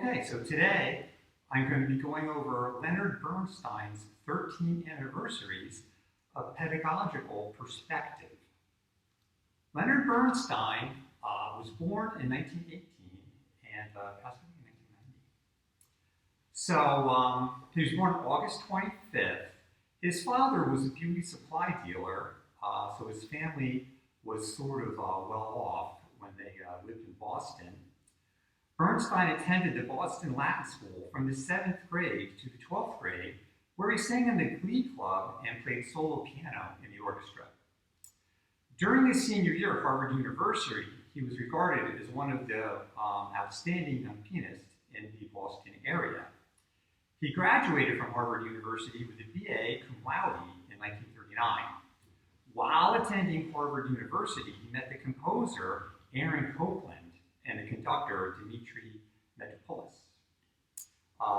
Okay, so today I'm going to be going over Leonard Bernstein's 13 anniversaries of pedagogical perspective. Leonard Bernstein was born in 1918 and passed away in 1990. So he was born August 25th. His father was a beauty supply dealer, so his family was sort of well off when they lived in Boston. Bernstein attended the Boston Latin School from the 7th grade to the 12th grade, where he sang in the Glee Club and played solo piano in the orchestra. During his senior year at Harvard University, he was regarded as one of the outstanding young pianists in the Boston area. He graduated from Harvard University with a BA cum laude in 1939. While attending Harvard University, he met the composer Aaron Copland and the conductor Dmitri Metropoulos.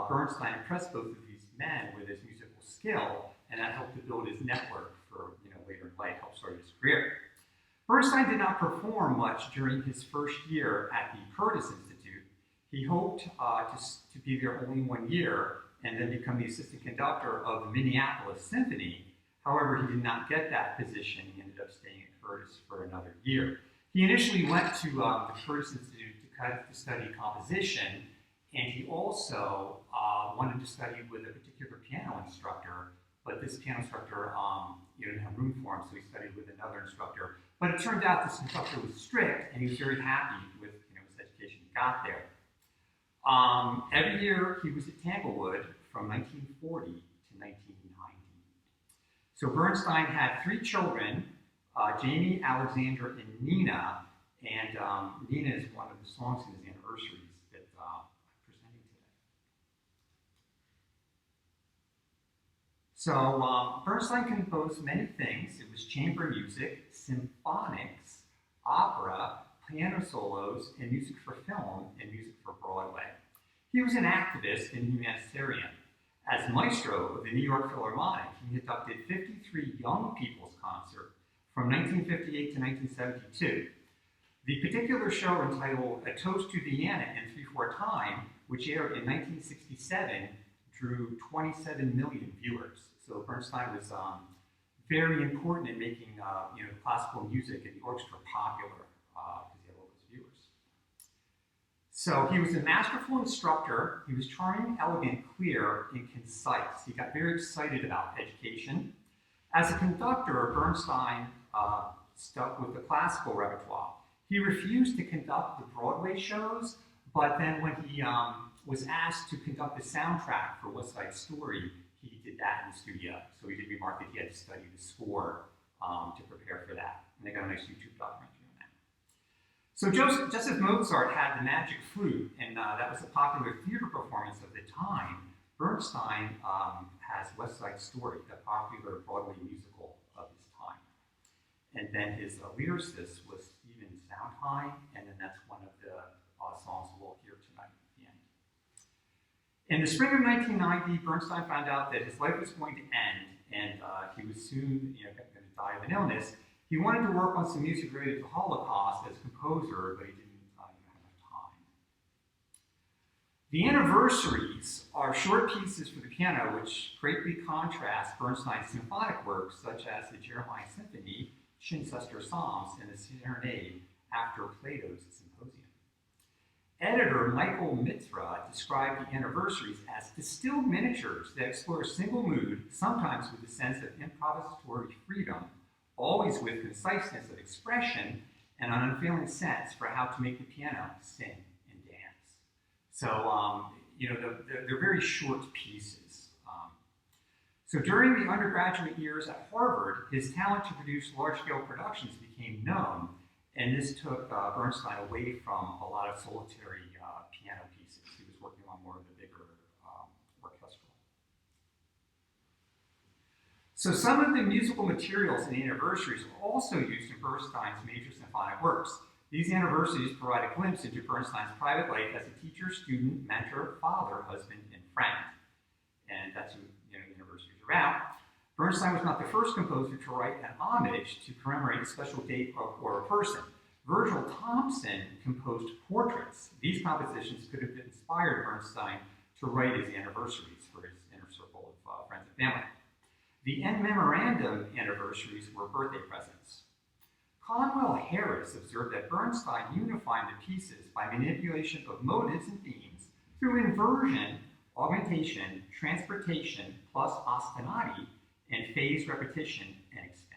Bernstein impressed both of these men with his musical skill, and that helped to build his network for later in life, helped start his career. Bernstein did not perform much during his first year at the Curtis Institute. He hoped to be there only 1 year and then become the assistant conductor of the Minneapolis Symphony. However, he did not get that position. He ended up staying at Curtis for another year. He initially went to the Curtis Institute to study composition, and he also wanted to study with a particular piano instructor, but this piano instructor didn't have room for him, so he studied with another instructor. But it turned out this instructor was strict, and he was very happy with his education he got there. Every year he was at Tanglewood from 1940 to 1990. So Bernstein had 3 children, Jamie, Alexandra, and Nina. And Nina is one of the songs in his anniversaries that I'm presenting today. So Bernstein composed many things. It was chamber music, symphonics, opera, piano solos, and music for film and music for Broadway. He was an activist and humanitarian. As maestro of the New York Philharmonic, he conducted 53 young people's concerts from 1958 to 1972. The particular show entitled A Toast to Vienna in 3/4 time, which aired in 1967, drew 27 million viewers. So Bernstein was very important in making classical music and the orchestra popular because he had all those viewers. So he was a masterful instructor. He was charming, elegant, clear, and concise. He got very excited about education. As a conductor, Bernstein stuck with the classical repertoire. He refused to conduct the Broadway shows, but then when he was asked to conduct the soundtrack for West Side Story, he did that in the studio. So he did remark that he had to study the score to prepare for that. And they got a nice YouTube documentary on that. So Joseph Mozart had the magic flute, and that was a popular theater performance of the time. Bernstein has West Side Story, the popular Broadway musical of his time. And then his lyricist was Stephen Sondheim, and then that's one of the songs we'll hear tonight at the end. In the spring of 1990, Bernstein found out that his life was going to end, and he was soon going to die of an illness. He wanted to work on some music related to the Holocaust as a composer, but he didn't have enough time. The anniversaries are short pieces for the piano which greatly contrast Bernstein's symphonic works, such as the Jeremiah Symphony, Chichester Psalms, and the Serenade after Plato's Symposium. Editor Michael Mitra described the anniversaries as distilled miniatures that explore a single mood, sometimes with a sense of improvisatory freedom, always with conciseness of expression and an unfailing sense for how to make the piano sing and dance. So, they're very short pieces. So during the undergraduate years at Harvard, his talent to produce large-scale productions became known, and this took Bernstein away from a lot of solitary piano pieces. He was working on more of the bigger orchestral. So some of the musical materials in the anniversaries are also used in Bernstein's major symphonic works. These anniversaries provide a glimpse into Bernstein's private life as a teacher, student, mentor, father, husband, and friend. And that's who the anniversaries are about. Bernstein was not the first composer to write an homage to commemorate a special date or a person. Virgil Thompson composed portraits. These compositions could have inspired Bernstein to write his anniversaries for his inner circle of friends and family. The in memorandum anniversaries were birthday presents. Conwell Harris observed that Bernstein unified the pieces by manipulation of motives and themes through inversion, augmentation, transportation, plus ostinati, and phase repetition and extension.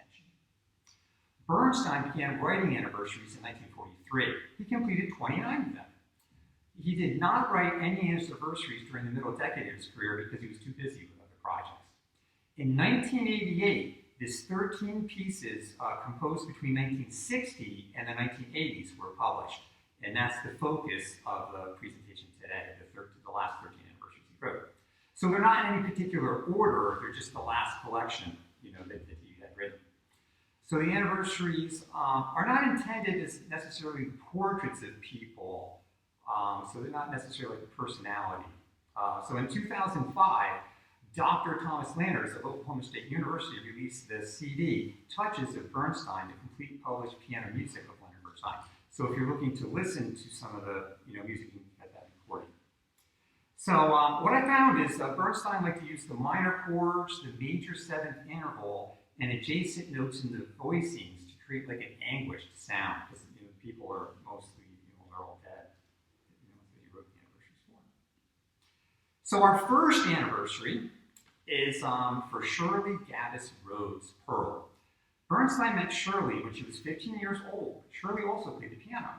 Bernstein began writing anniversaries in 1943. He completed 29 of them. He did not write any anniversaries during the middle decade of his career because he was too busy with other projects. In 1988, his 13 pieces composed between 1960 and the 1980s were published, and that's the focus of the presentation today, the last 13 anniversaries he wrote. So they're not in any particular order, they're just the last collection that he had written. So the anniversaries are not intended as necessarily portraits of people, so they're not necessarily like a personality. So in 2005, Dr. Thomas Landers of Oklahoma State University released the CD, Touches of Bernstein, the complete published piano music of Leonard Bernstein. So if you're looking to listen to some of the music, you can get that recording. So what I found is Bernstein liked to use the minor chords, the major seventh interval, and adjacent notes in the voicings to create like an anguished sound, because people are mostly, they're all dead. That he wrote the anniversaries for. So our first anniversary is for Shirley Gaddis Rhodes Pearl. Bernstein met Shirley when she was 15 years old. Shirley also played the piano.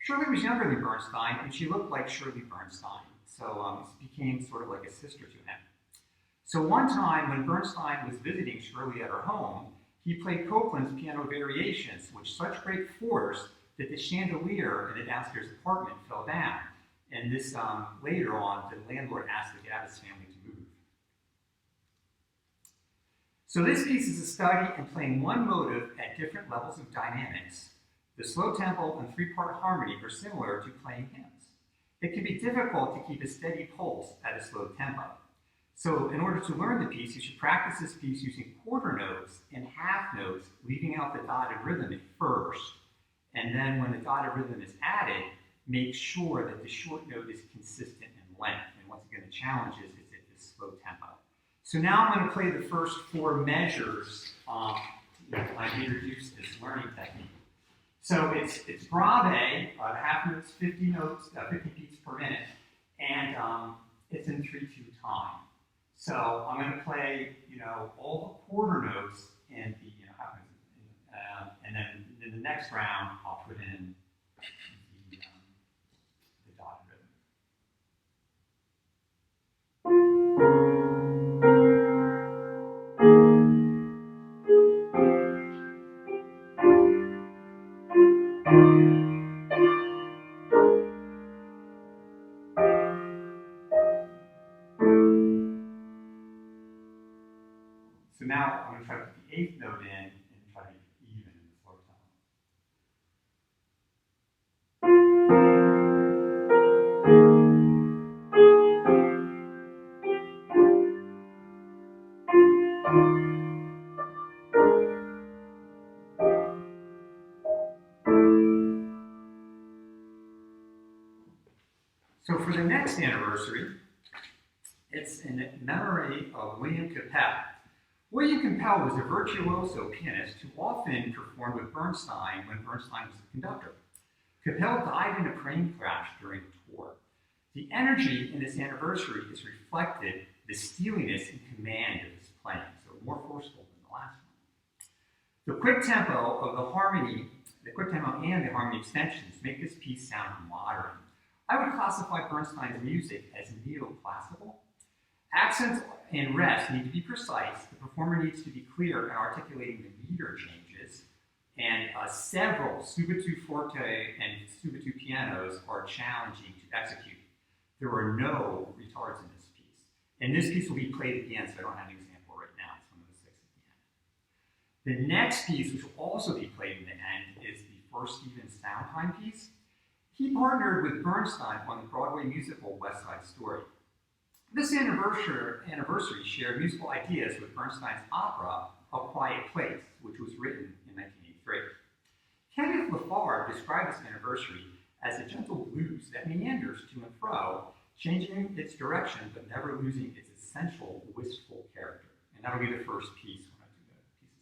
Shirley was younger than Bernstein, and she looked like Shirley Bernstein, so this became sort of like a sister to him. So one time when Bernstein was visiting Shirley at her home, he played Copland's piano variations with such great force that the chandelier in the downstairs apartment fell down. And this later on, the landlord asked the Gaddis family to move. So this piece is a study in playing one motive at different levels of dynamics. The slow tempo and three-part harmony are similar to playing hymns. It can be difficult to keep a steady pulse at a slow tempo. So in order to learn the piece, you should practice this piece using quarter notes and half notes, leaving out the dotted rhythm at first. And then when the dotted rhythm is added, make sure that the short note is consistent in length. And once again, the challenge is at this slow tempo. So now I'm going to play the first four measures to introduce this learning technique. So it's grave, half notes, 50 beats per minute, and it's in 3/2 time. So I'm going to play, all the quarter notes in the half notes, and then in the next round I'll put in the dotted rhythm. So now I'm going to try to put the eighth note in and try to make it even in the slow tempo. So for the next anniversary, it's in memory of William Capell. William Capell was a virtuoso pianist who often performed with Bernstein when Bernstein was the conductor. Capell died in a plane crash during a tour. The energy in this anniversary is reflected the steeliness and command of his playing, so more forceful than the last one. The quick tempo of the harmony, the quick tempo and the harmony extensions make this piece sound modern. I would classify Bernstein's music as neoclassical. Accents and rests need to be precise. The performer needs to be clear in articulating the meter changes. And several subito forte and subito pianos are challenging to execute. There are no retards in this piece. And this piece will be played again, so I don't have an example right now. It's one of the six at the end. The next piece, which will also be played in the end, is the First Stephen Sondheim piece. He partnered with Bernstein on the Broadway musical West Side Story. This anniversary shared musical ideas with Bernstein's opera, A Quiet Place, which was written in 1983. Kenneth Lafar described this anniversary as a gentle blues that meanders to and fro, changing its direction but never losing its essential wistful character. And that'll be the first piece when I do the pieces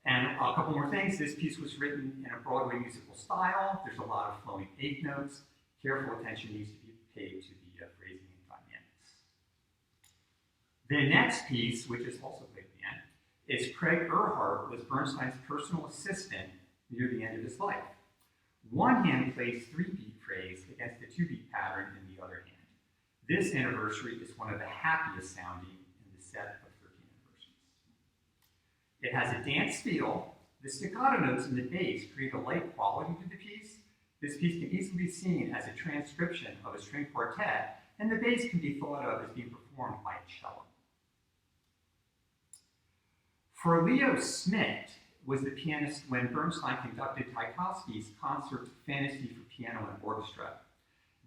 at the end. And a couple more things. This piece was written in a Broadway musical style. There's a lot of flowing eighth notes. Careful attention needs to be paid to the phrasing and dynamics. The next piece, which is also played at the end, is Craig Earhart was Bernstein's personal assistant near the end of his life. One hand plays 3-beat phrase against the 2-beat pattern in the other hand. This anniversary is one of the happiest sounding in the set of 13 anniversaries. It has a dance feel. The staccato notes in the bass create a light quality to the piece. This piece can easily be seen as a transcription of a string quartet, and the bass can be thought of as being performed by a cello. For Leo Smit was the pianist when Bernstein conducted Tchaikovsky's concert Fantasy for Piano and Orchestra.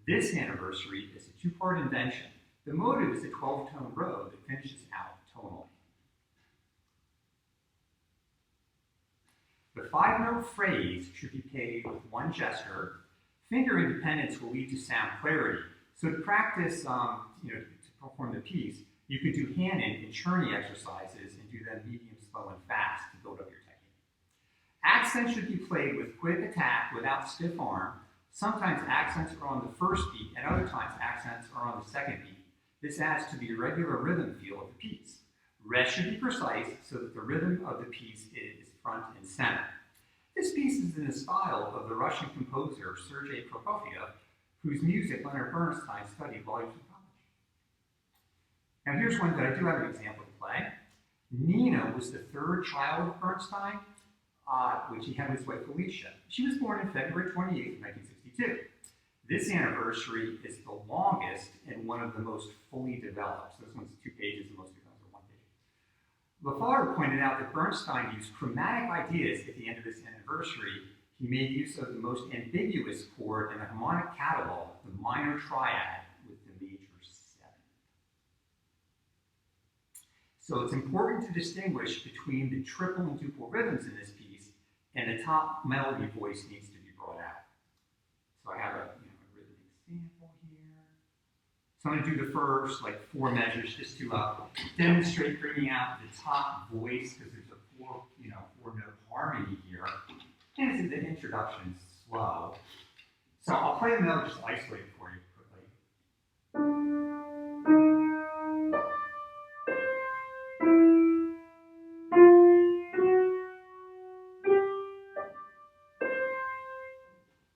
This anniversary is a 2-part invention. The motive is a 12-tone row that finishes out tonally. The 5-note phrase should be played with one gesture. Finger independence will lead to sound clarity. So to practice, to perform the piece, you could do hand-in and churning exercises and do them medium, slow, and fast to build up your technique. Accents should be played with quick attack without stiff arm. Sometimes accents are on the first beat, and other times accents are on the second beat. This adds to the irregular rhythm feel of the piece. Rest should be precise so that the rhythm of the piece is front and center. This piece is in the style of the Russian composer Sergei Prokofiev, whose music Leonard Bernstein studied while he was in college. Now here's one that I do have an example to play. Nina was the 3rd child of Bernstein, which he had with his wife Felicia. She was born in February 28, 1962. This anniversary is the longest and one of the most fully developed. So this one's 2 pages, and most of the others are 1 page. Lafar pointed out that Bernstein used chromatic ideas at the end of this anniversary. He made use of the most ambiguous chord in the harmonic catalog, the minor triad with the major 7. So it's important to distinguish between the triple and duple rhythms in this piece, and the top melody voice needs to be brought out. So I have a rhythmic sample here. So I'm going to do the first 4 measures just to demonstrate bringing out the top voice, because there's a 4-note harmony here. And the introduction is slow. So I'll play the melody just isolated for you quickly.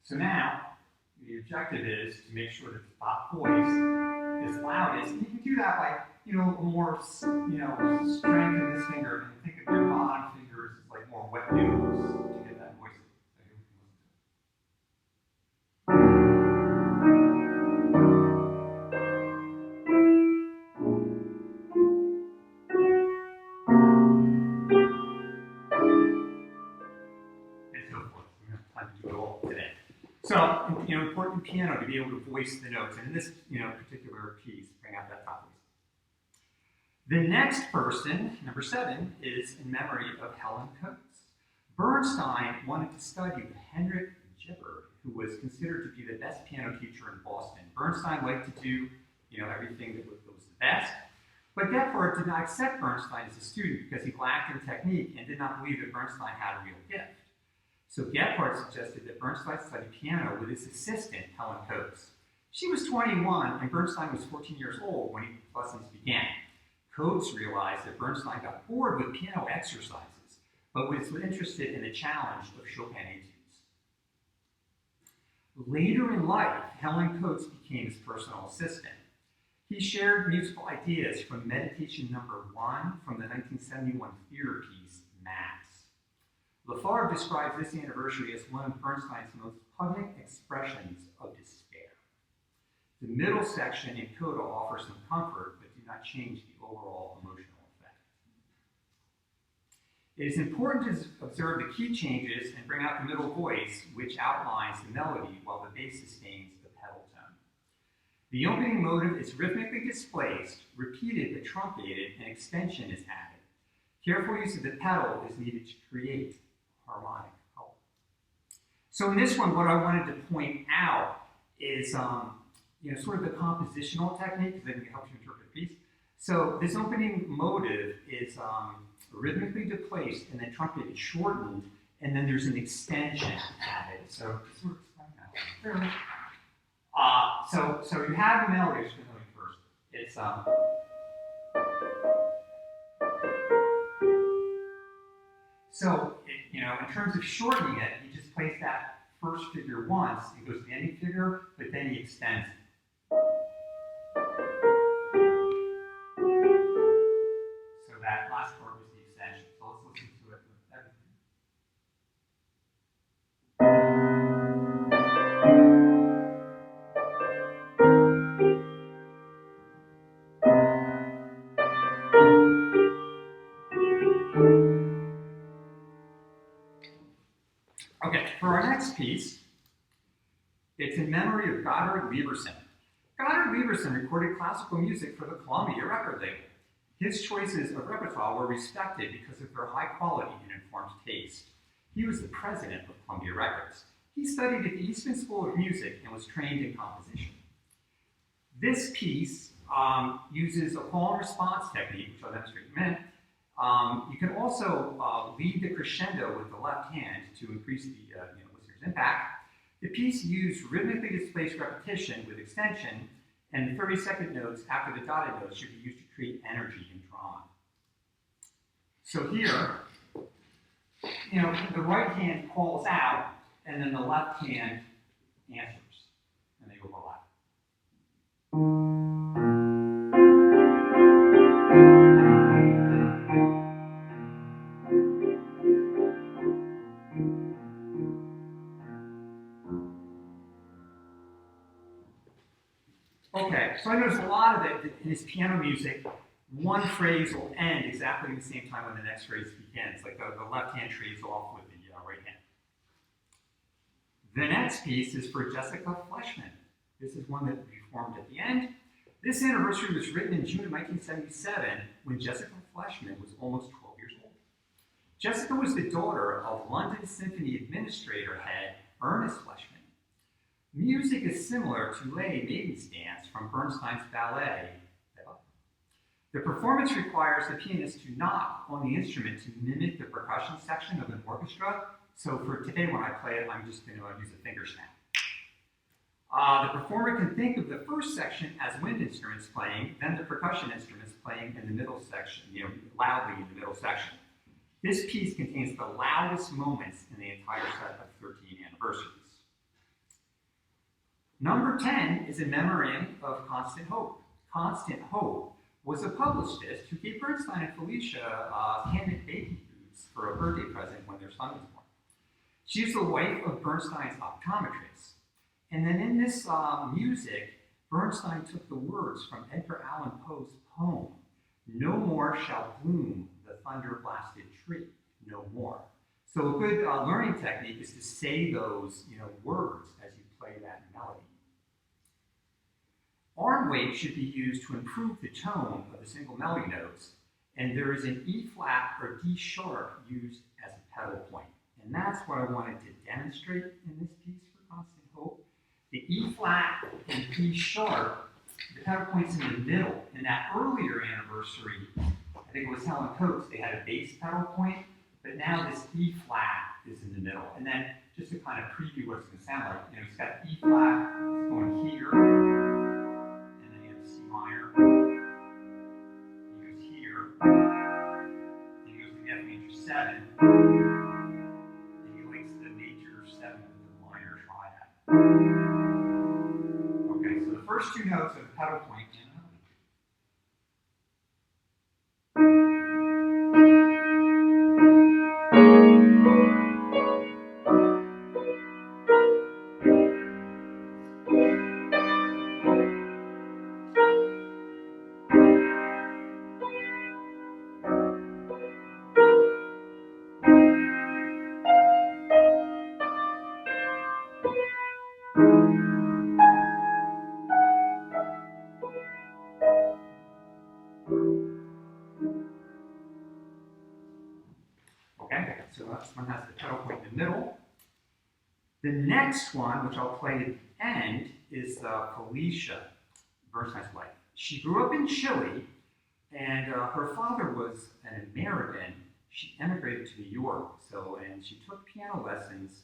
So now, the objective is to make sure that the top voice is loudest. And you can do that by, more, strength in this finger, and think of your bottom fingers as like more wet noodles to get that voice. And so forth. We don't have time to do it all today. So, important piano to be able to voice the notes, and in this, particular piece, bring out that top voice. The next person, number 7, is in memory of Helen Coates. Bernstein wanted to study with Hendrik Gibbard, who was considered to be the best piano teacher in Boston. Bernstein liked to do, everything that was the best, but Gebhardt did not accept Bernstein as a student because he lacked in technique and did not believe that Bernstein had a real gift. So Gebhardt suggested that Bernstein study piano with his assistant, Helen Coates. She was 21, and Bernstein was 14 years old when lessons began. Coates realized that Bernstein got bored with piano exercises, but was interested in the challenge of Chopin etudes. Later in life, Helen Coates became his personal assistant. He shared musical ideas from Meditation Number 1 from the 1971 theater piece, Mass. Lafar describes this anniversary as one of Bernstein's most poignant expressions of despair. The middle section in coda offers some comfort, but do not change the overall emotional effect. It is important to observe the key changes and bring out the middle voice, which outlines the melody while the bass sustains the pedal tone. The opening motive is rhythmically displaced, repeated but truncated, and extension is added. Careful use of the pedal is needed to create harmonic color. So in this one, what I wanted to point out is sort of the compositional technique, because I think it helps you interpret the piece. So this opening motive is rhythmically displaced and then truncated, shortened, and then there's an extension added. So to sort of explain that. So you have the melody. I'm just going to go first. It's in terms of shortening it, he just plays that first figure once. He goes to the ending figure, but then he extends it. So that last part was the extension. So let's listen to it with everything. Okay, for our next piece, it's in memory of Goddard Lieberson. Goddard Lieberson recorded classical music for the Columbia record label. His choices of repertoire were respected because of their high quality and informed taste. He was the president of Columbia Records. He studied at the Eastman School of Music and was trained in composition. This piece uses a call and response technique, which I'll demonstrate in a minute. You can also lead the crescendo with the left hand to increase the listener's impact. The piece used rhythmically displaced repetition with extension, and the 30-second notes after the dotted notes should be used to create energy and drama. So here, the right hand calls out, and then the left hand answers, and they overlap. Okay, so I noticed a lot of it in his piano music, one phrase will end exactly at the same time when the next phrase begins. Like the left hand trades off with the right hand. The next piece is for Jessica Fleshman. This is one that we performed at the end. This anniversary was written in June of 1977 when Jessica Fleshman was almost 12 years old. Jessica was the daughter of London Symphony Administrator head Ernest Fleshman. Music is similar to Lay Maiden's Dance from Bernstein's ballet. The performance requires the pianist to knock on the instrument to mimic the percussion section of an orchestra. So for today when I play it, I'm just going to use a finger snap. The performer can think of the first section as wind instruments playing, then the percussion instruments playing in the middle section, loudly in the middle section. This piece contains the loudest moments in the entire set of 13 anniversaries. Number 10 is in memory of Constant Hope. Constant Hope was a publicist who gave Bernstein and Felicia handmade baby boots for a birthday present when their son was born. She's the wife of Bernstein's optometrist. And then in this music, Bernstein took the words from Edgar Allan Poe's poem, "No more shall bloom the thunder-blasted tree, no more." So a good learning technique is to say those words as you play that melody. Arm weight should be used to improve the tone of the single melody notes, and there is an E flat or D sharp used as a pedal point. And that's what I wanted to demonstrate in this piece for Constant Hope. The E flat and D sharp, the pedal point's in the middle. In that earlier anniversary, I think it was Helen Coates, they had a bass pedal point, but now this E flat is in the middle. And then just to kind of preview what it's going to sound like, he's got E flat, it's going here. Minor. He goes here. And he goes to the F major 7. And he links the major 7 with the minor triad. Okay, so the first two notes of the pedal point in this one has the pedal point in the middle. The next one, which I'll play at the end, is Felicia, Bernstein's wife. She grew up in Chile, and her father was an American. She emigrated to New York, and she took piano lessons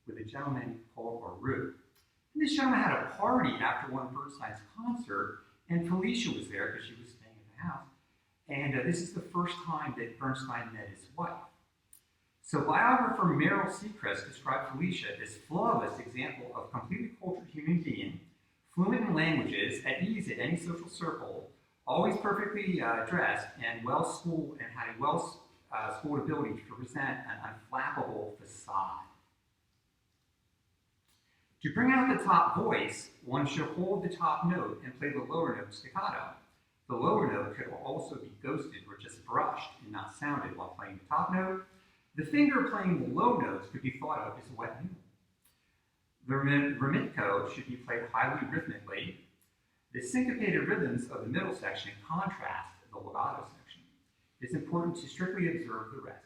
with a gentleman called Aru. And this gentleman had a party after one of Bernstein's concert, and Felicia was there because she was staying at the house. And this is the first time that Bernstein met his wife. So biographer Meryl Seacrest described Felicia as flawless example of completely cultured human being, fluent in languages, at ease at any social circle, always perfectly dressed and well-schooled, and had a well-schooled ability to present an unflappable facade. To bring out the top voice, one should hold the top note and play the lower note staccato. The lower note could also be ghosted or just brushed and not sounded while playing the top note. The finger playing the low notes could be thought of as a wet noodle. The remitko should be played highly rhythmically. The syncopated rhythms of the middle section contrast the legato section. It's important to strictly observe the rest.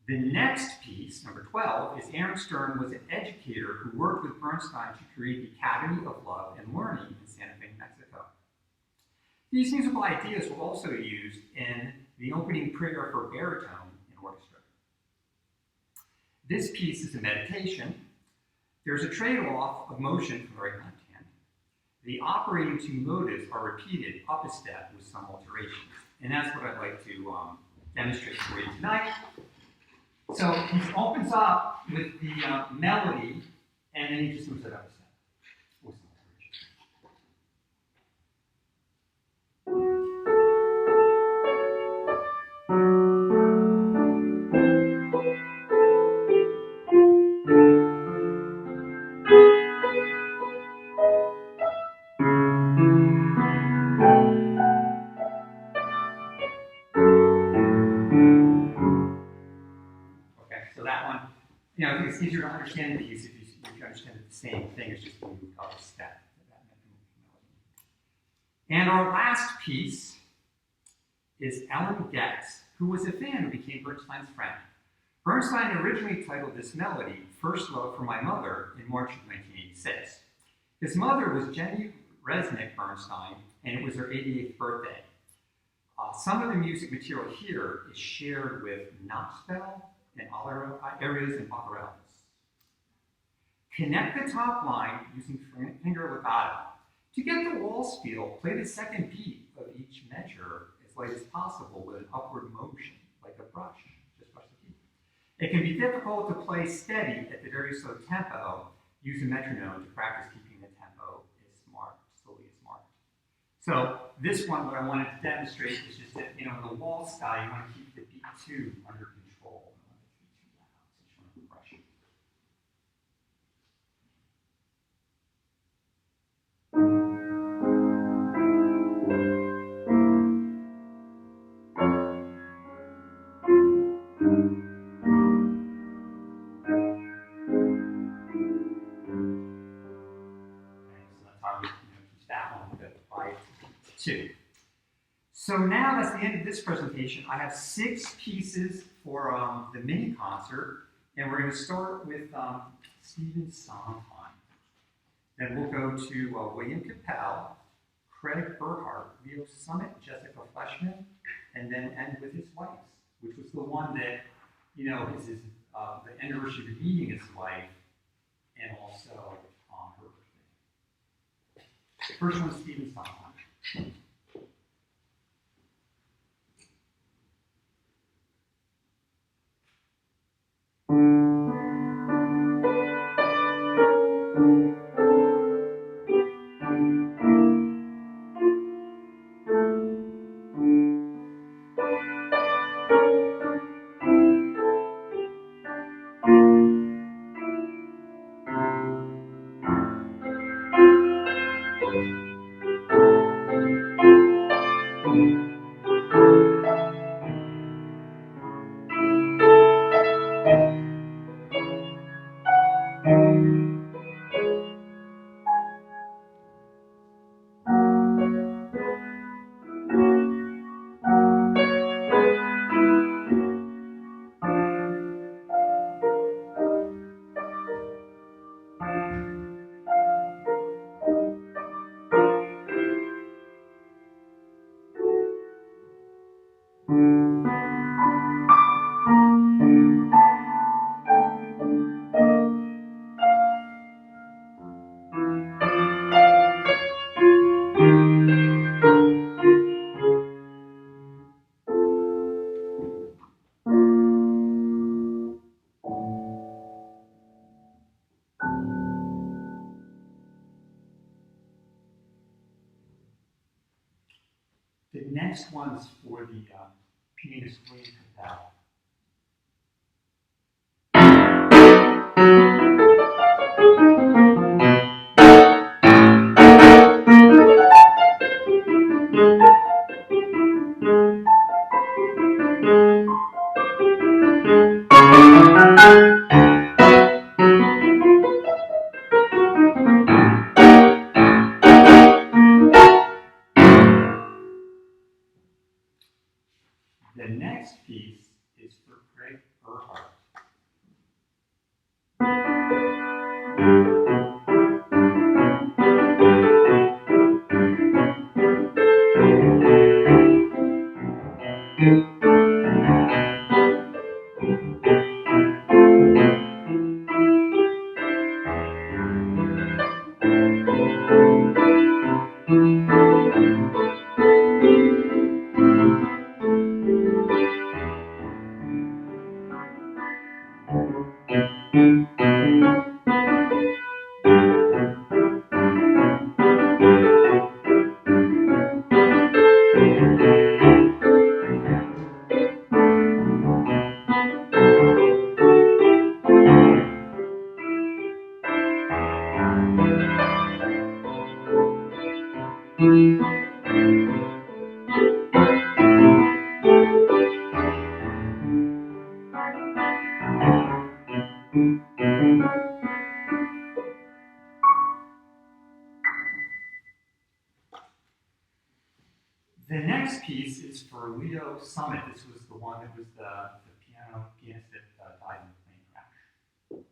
The next piece, number 12, is Aaron Stern was an educator who worked with Bernstein to create the Academy of Love and Learning in Santa Fe, Mexico. These musical ideas were also used in the opening prayer for baritone in orchestra. This piece is a meditation. There's a trade-off of motion from the right left hand. The operating two motives are repeated up a step with some alterations. And that's what I'd like to demonstrate for you tonight. So he opens up with the melody, and then he just moves it up a step with some alterations. So that one, I think it's easier to understand the piece if you understand that the same thing is just moved up a step. And our last piece is Ellen Getz, who was a fan who became Bernstein's friend. Bernstein originally titled this melody First Love for My Mother in March of 1986. His mother was Jenny Resnick Bernstein, and it was her 88th birthday. Some of the music material here is shared with Knoxville and other areas in Barcaroles. Connect the top line using finger legato. To get the waltz feel, play the second beat of each measure as light as possible with an upward motion, like a brush. Just brush the key. It can be difficult to play steady at the very slow tempo. Use a metronome to practice keeping the tempo as slowly as marked. So this one, what I wanted to demonstrate is just that, in the waltz style, you want to keep the beat 2 under control. So now that's the end of this presentation. I have 6 pieces for the mini concert, and we're going to start with Stephen Sondheim. Then we'll go to William Capel, Craig Burkhart, Leo Summit, Jessica Fleshman, and then end with his wife, which was the one that, is the anniversary of meeting his wife, and also her birthday. First one, Stephen Sondheim. The next one is for the pianist William Capell. The next piece is for Craig Earhart. The next piece is for Leo Summit. This was the one that was the pianist that died in the plane crash.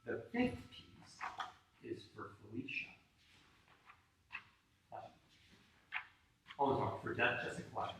The fifth piece is for Felicia. Oh, no, for Jessica Fletcher.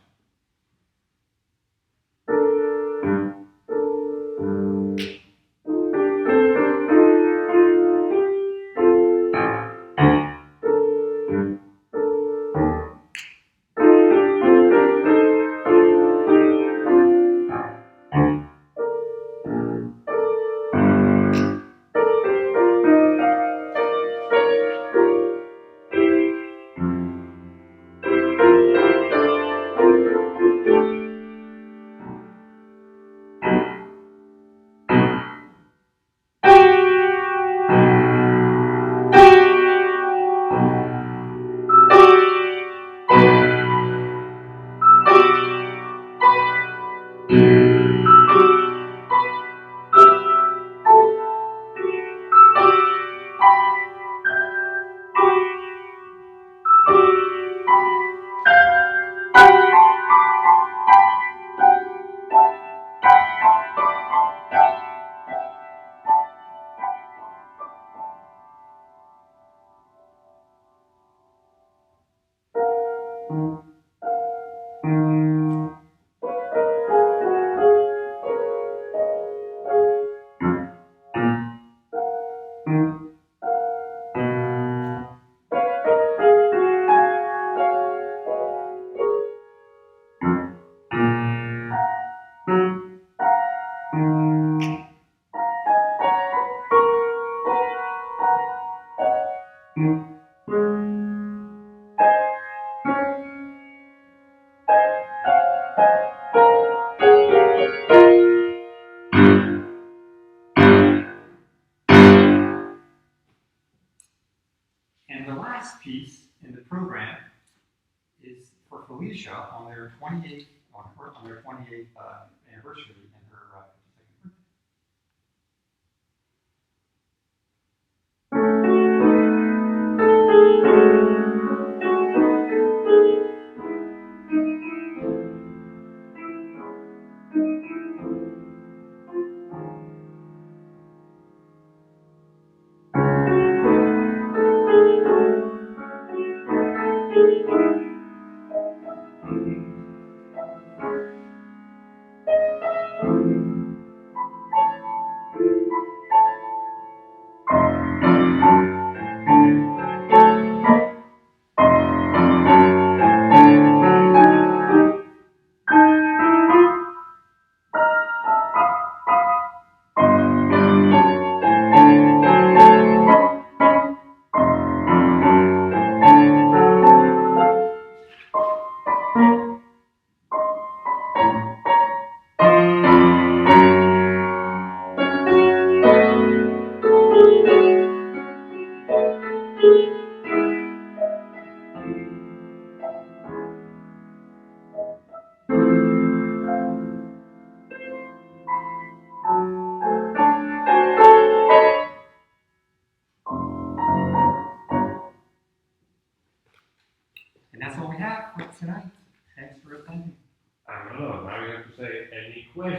And the last piece in the program is for Felicia on their 28th anniversary and her 52nd birthday.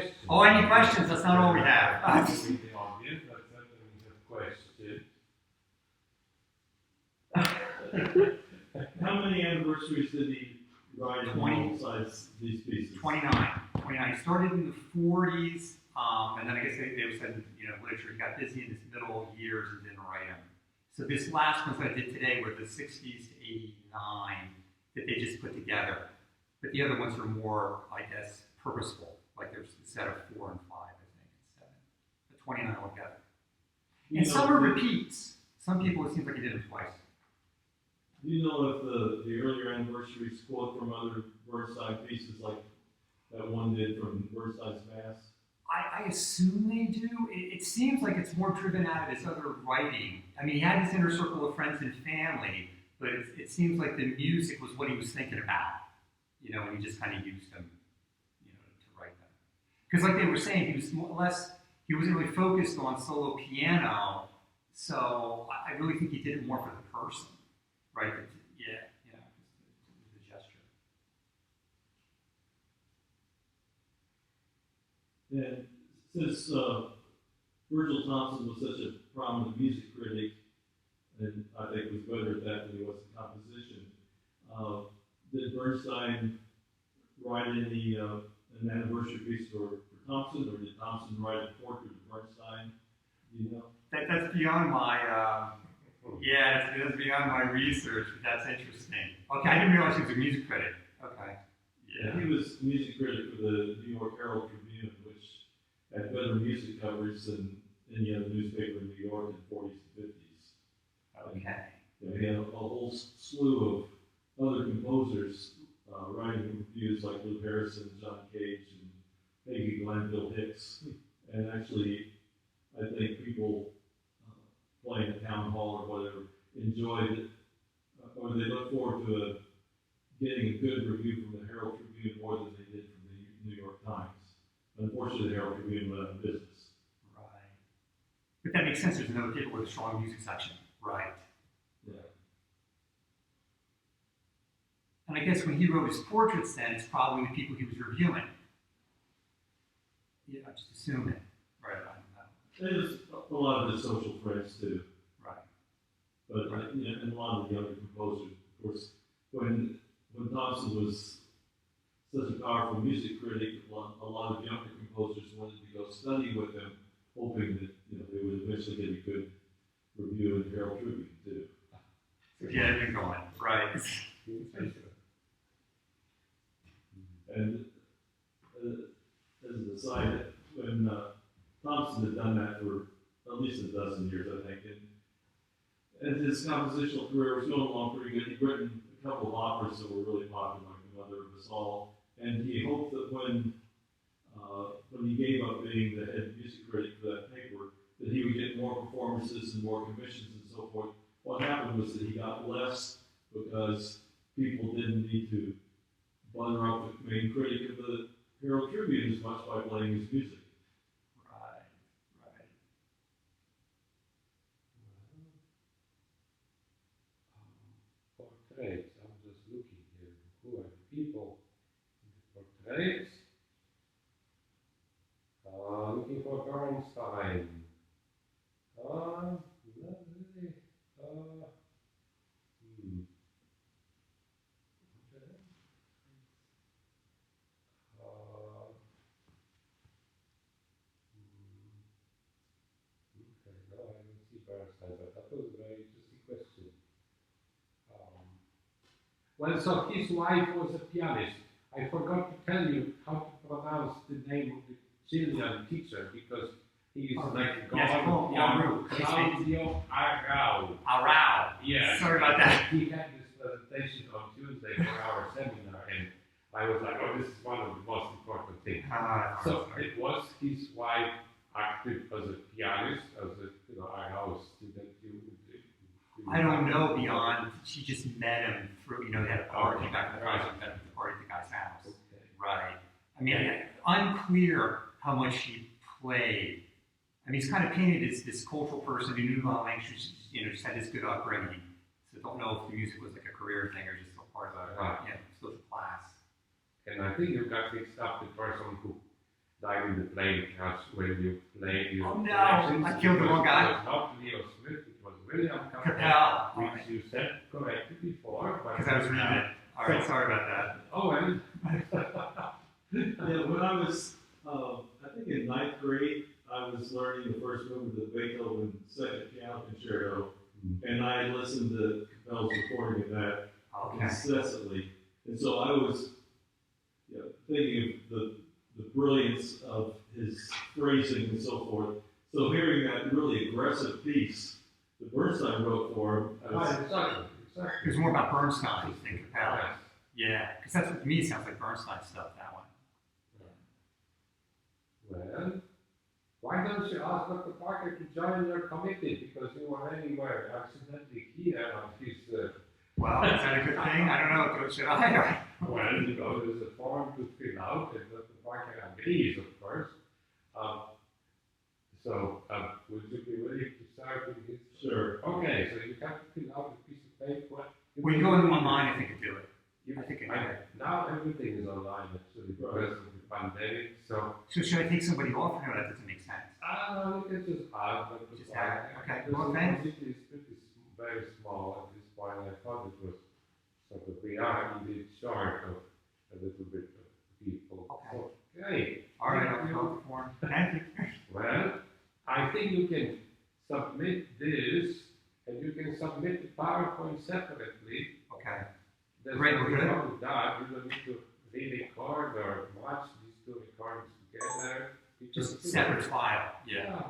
questions. Oh, any questions? That's not all we have. With the audience, but certainly we have questions. How many anniversaries did he write in 20. besides these pieces? 29. He started in the 40s, and then I guess they said, literature, he got busy in his middle years and didn't write them. So this last ones that I did today were the 60s to 89 that they just put together. But the other ones are more, I guess, purposeful. Like there's a set of 4 and 5, I think, and 7. But 29 altogether. And some are repeats. Some people, it seems like he did them twice. Do you know if the earlier anniversaries quote from other Burnside pieces like that one did from Burnside's Mass? I assume they do. It seems like it's more driven out of his other writing. I mean, he had his inner circle of friends and family, but it seems like the music was what he was thinking about, and he just kind of used them, to write them. Because like they were saying, he was he wasn't really focused on solo piano, so I really think he did it more for the person, right? The gesture. And since Virgil Thompson was such a prominent music critic, and I think was better at that than he was in composition, did Bernstein write any an anniversary piece for Thompson, or did Thompson write a portrait of Bernstein? Do you know? That's beyond my that's beyond my research, but that's interesting. Okay, I didn't realize he was a music critic. Okay. Yeah. He was music critic for the New York Herald Tribune, which had better music coverage than any other newspaper in New York in the 40s and 50s. Okay. And he had a whole slew of other composers writing reviews like Lou Harrison, John Cage, and Peggy Glanville Hicks. And actually, I think people playing at town hall or whatever enjoyed it, or they look forward to getting a good review from the Herald Tribune more than they did from the New York Times. Unfortunately, the Herald Tribune went out of business. Right. But that makes sense. There's another paper with a strong music section. Right. Yeah. And I guess when he wrote his portraits, then it's probably the people he was reviewing. Yeah, I'm just assuming. Right. There's a lot of his social friends too. Right. But right. And a lot of the younger composers, of course, when Thompson was such a powerful music critic, a lot of younger composers wanted to go study with him, hoping that they would eventually get a good review in the Herald Tribune too. So yeah, it's been going right. And as an aside, when Thompson had done that for at least a dozen years, I think, and his compositional career was going along pretty good. He'd written a couple of operas that were really popular, like The Mother of Us All, and he hoped that when he gave up being the head music critic for that paper, that he would get more performances and more commissions and so forth. What happened was that he got less because people didn't need to butter up the main critic of the Herald Tribune as much by playing his music. Right. Portraits. I'm just looking here. Who are the people in the portraits? Looking for Bernstein. Not really. Okay, no, I don't see Bernstein, but that was a very interesting question. Well, so his wife was a pianist. I forgot to tell you how to pronounce the name of the Chilean teacher because he is like God. Claudio Arrau. Arrau. Yeah. Sorry about that. He had this presentation on Tuesday for our seminar, and I was like, oh, this is one of the most important things. So it was his wife active as a pianist, as a Arrau student. I don't know beyond. She just met him through. They had a party back in the project. Met him at the party at the guy's house. Okay. Right. I mean, unclear how much she played. I mean, he's kind of painted as this cultural person who knew a lot of languages. Just had this good upbringing. So don't know if the music was like a career thing or just a part of a social class. And I think you got mixed up the person who died in the plane crash when you played your Oh no, elections. I killed the wrong guy. It was not Leo Smith, it was William Capel. which you said correctly before. Because I was reading it. All right, sorry about that. Oh, well. Yeah, when I was, I think in ninth grade, I was learning the first movement of the Beethoven Second Piano Concerto, and I had listened to Capel's recording of that Okay. incessantly. And so I was thinking of the brilliance of his phrasing and so forth. So hearing that really aggressive piece that Bernstein wrote for him, I was, Exactly. It was more about Bernstein than Capel. Yes. Yeah, because that's what to me sounds like Bernstein stuff, that one. Well, why don't you ask Dr. Parker to join your committee? Because you already were accidentally here on his. Well, is that a good thing? I don't know. Should I? Well, you know, there's a form to fill out, and Dr. Parker agrees, of course. Would you be willing to serve in his? sure. Okay, so you have to fill out a piece of paper. When you go online, I think you do it. I think I do. Now everything is online actually because of the pandemic. So So should I take somebody off? No, that doesn't make sense. you can just add. Just add, okay. The Well, thanks. community is very small at this point. I thought it was sort of we are indeed short of a little bit of people. Okay. All right, Thank I'll you. fill out the form. Thank you. Well, I think you can submit this, and you can submit the PowerPoint separately. Okay. There's Great, nothing we're good. wrong with that. You don't need to re-record or match these two recordings together. You Just do it. separate file. Yeah. Yeah,